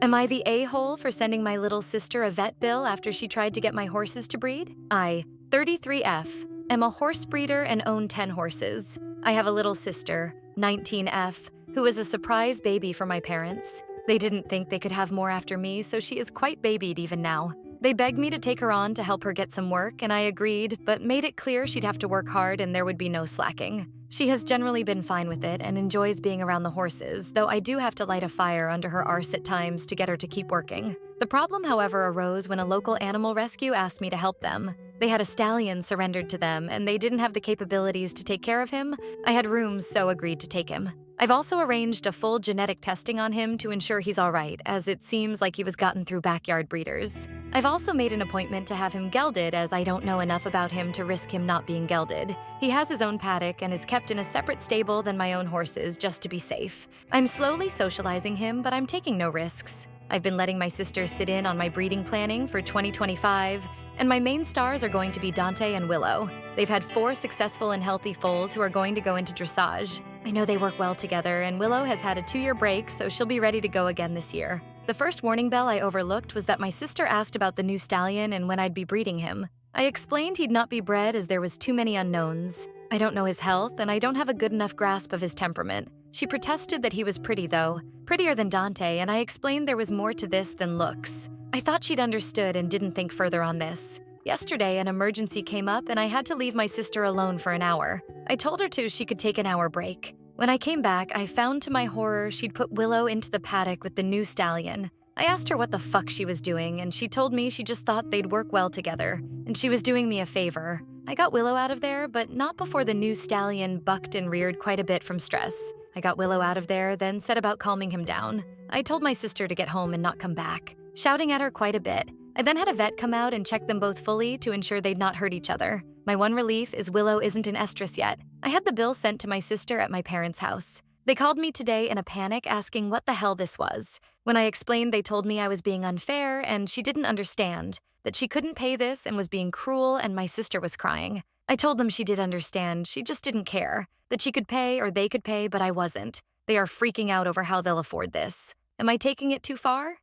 Am I the a-hole for sending my little sister a vet bill after she tried to get my horses to breed? I, 33F, am a horse breeder and own 10 horses. I have a little sister, 19F, who is a surprise baby for my parents. They didn't think they could have more after me, so she is quite babied even now. They begged me to take her on to help her get some work, and I agreed, but made it clear she'd have to work hard and there would be no slacking. She has generally been fine with it and enjoys being around the horses, though I do have to light a fire under her arse at times to get her to keep working. The problem, however, arose when a local animal rescue asked me to help them. They had a stallion surrendered to them, and they didn't have the capabilities to take care of him. I had room, so agreed to take him. I've also arranged a full genetic testing on him to ensure he's all right, as it seems like he was gotten through backyard breeders. I've also made an appointment to have him gelded, as I don't know enough about him to risk him not being gelded. He has his own paddock and is kept in a separate stable than my own horses just to be safe. I'm slowly socializing him, but I'm taking no risks. I've been letting my sister sit in on my breeding planning for 2025, and my main stars are going to be Dante and Willow. They've had 4 successful and healthy foals who are going to go into dressage. I know they work well together, and Willow has had a 2-year break, so she'll be ready to go again this year. The first warning bell I overlooked was that my sister asked about the new stallion and when I'd be breeding him. I explained he'd not be bred as there was too many unknowns. I don't know his health, and I don't have a good enough grasp of his temperament. She protested that he was pretty, though. Prettier than Dante, and I explained there was more to this than looks. I thought she'd understood and didn't think further on this. Yesterday, an emergency came up and I had to leave my sister alone for an hour. I told her she could take an hour break. When I came back, I found to my horror she'd put Willow into the paddock with the new stallion. I asked her what the fuck she was doing, and she told me she just thought they'd work well together, and she was doing me a favor. I got Willow out of there, but not before the new stallion bucked and reared quite a bit from stress. I got Willow out of there, then set about calming him down. I told my sister to get home and not come back, shouting at her quite a bit. I then had a vet come out and check them both fully to ensure they'd not hurt each other. My one relief is Willow isn't in estrus yet. I had the bill sent to my sister at my parents' house. They called me today in a panic asking what the hell this was. When I explained, they told me I was being unfair and she didn't understand, that she couldn't pay this and was being cruel, and my sister was crying. I told them she did understand, she just didn't care, that she could pay or they could pay, but I wasn't. They are freaking out over how they'll afford this. Am I taking it too far?